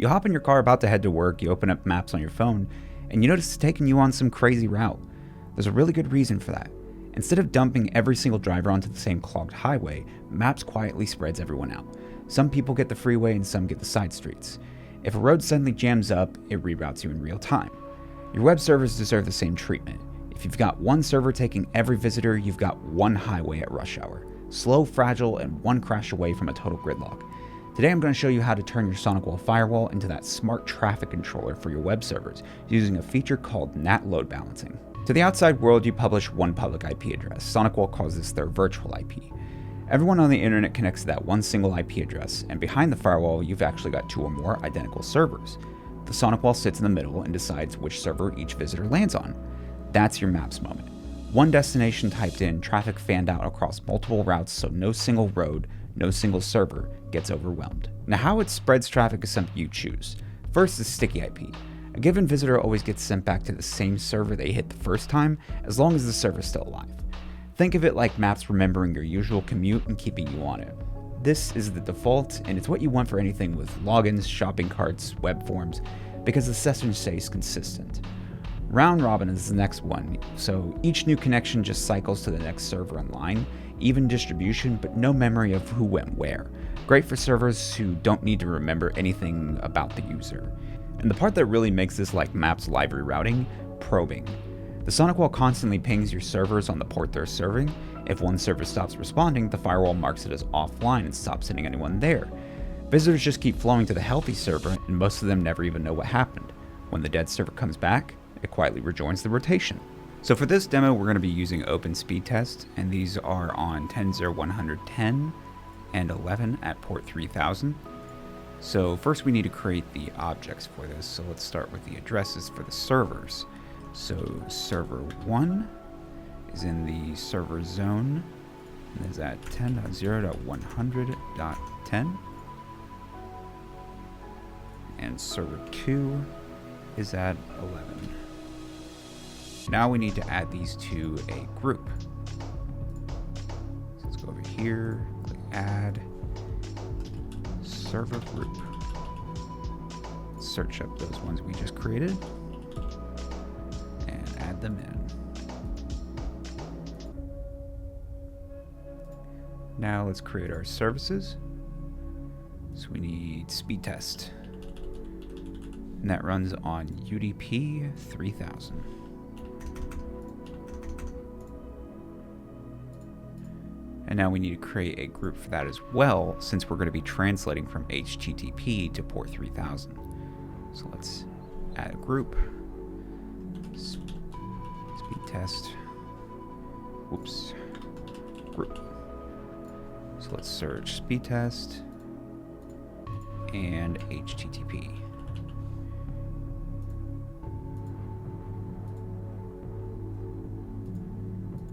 You hop in your car about to head to work, you open up maps on your phone, and you notice it's taking you on some crazy route. There's a really good reason for that. Instead of dumping every single driver onto the same clogged highway, Maps quietly spreads everyone out. Some people get the freeway and some get the side streets. If a road suddenly jams up, it reroutes you in real time. Your web servers deserve the same treatment. If you've got one server taking every visitor, you've got one highway at rush hour. Slow, fragile, and one crash away from a total gridlock. Today I'm going to show you how to turn your SonicWall firewall into that smart traffic controller for your web servers using a feature called NAT Load Balancing. To the outside world, you publish one public IP address. SonicWall calls this their virtual IP. Everyone on the internet connects to that one single IP address, and behind the firewall, you've actually got two or more identical servers. The SonicWall sits in the middle and decides which server each visitor lands on. That's your Maps moment. One destination typed in, traffic fanned out across multiple routes, so no single road, no single server gets overwhelmed. Now, how it spreads traffic is something you choose. First is sticky IP. A given visitor always gets sent back to the same server they hit the first time, as long as the server's still alive. Think of it like Maps remembering your usual commute and keeping you on it. This is the default, and it's what you want for anything with logins, shopping carts, web forms, because the session stays consistent. Round robin is the next one, so each new connection just cycles to the next server in line, even distribution, but no memory of who went where. Great for servers who don't need to remember anything about the user. And the part that really makes this like Maps live rerouting, probing. The SonicWall constantly pings your servers on the port they're serving. If one server stops responding, the firewall marks it as offline and stops sending anyone there. Visitors just keep flowing to the healthy server, and most of them never even know what happened. When the dead server comes back, it quietly rejoins the rotation. So for this demo, we're going to be using Open Speed Test, and these are on 10.0.110 and 11 at port 3000. So first we need to create the objects for this, so let's start with the addresses for the servers. So server 1 is in the server zone, and is at 10.0.100.10, and server 2 is at 11. Now we need to add these to a group. So let's go over here, click add, server group. Search up those ones we just created and add them in. Now let's create our services. So we need speed test, and that runs on UDP 3000. And now we need to create a group for that as well, since we're going to be translating from HTTP to port 3000. So let's add a group. Speed test. Whoops. Group. So let's search speed test and HTTP.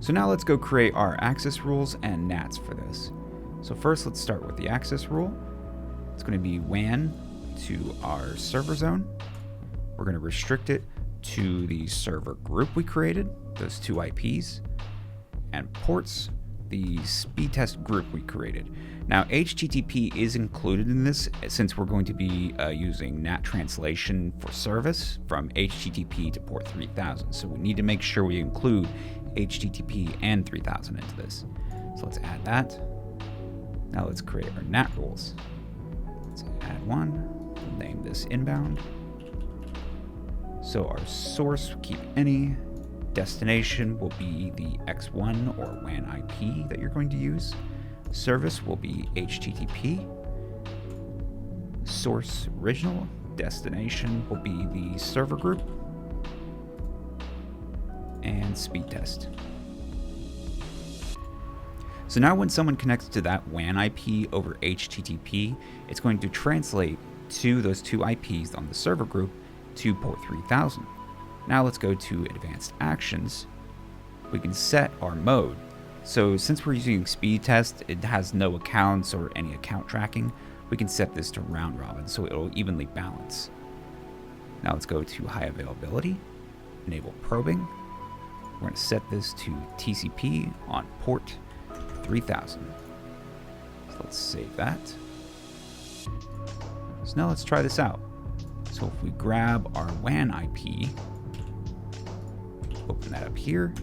So now let's go create our access rules and NATs for this. So first let's start with the access rule. It's going to be WAN to our server zone. We're going to restrict it to the server group we created, those two IPs, and ports, the speed test group we created. Now HTTP is included in this since we're going to be using NAT translation for service from HTTP to port 3000. So we need to make sure we include HTTP and 3000 into this. So let's add that. Now let's create our NAT rules. Let's add one, we'll name this inbound. So our source, keep any. Destination will be the X1 or WAN IP that you're going to use. Service will be HTTP. Source original. Destination will be the server group. And speed test. So now when someone connects to that WAN IP over HTTP, it's going to translate to those two IPs on the server group to port 3000. Now let's go to advanced actions. We can set our mode. So since we're using speed test, it has no accounts or any account tracking. We can set this to round robin so it'll evenly balance. Now let's go to high availability, enable probing. We're going to set this to TCP on port 3000. So let's save that. So now let's try this out. So if we grab our WAN IP, open that up here,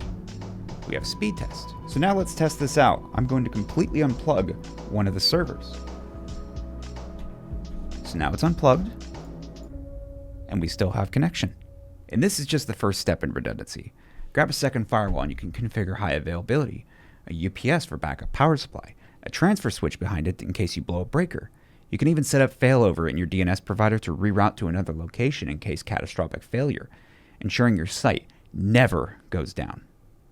we have speed test. So now let's test this out. I'm going to completely unplug one of the servers. So now it's unplugged, and we still have connection. And this is just the first step in redundancy. Grab a second firewall and you can configure high availability, a UPS for backup power supply, a transfer switch behind it in case you blow a breaker. You can even set up failover in your DNS provider to reroute to another location in case catastrophic failure, ensuring your site never goes down.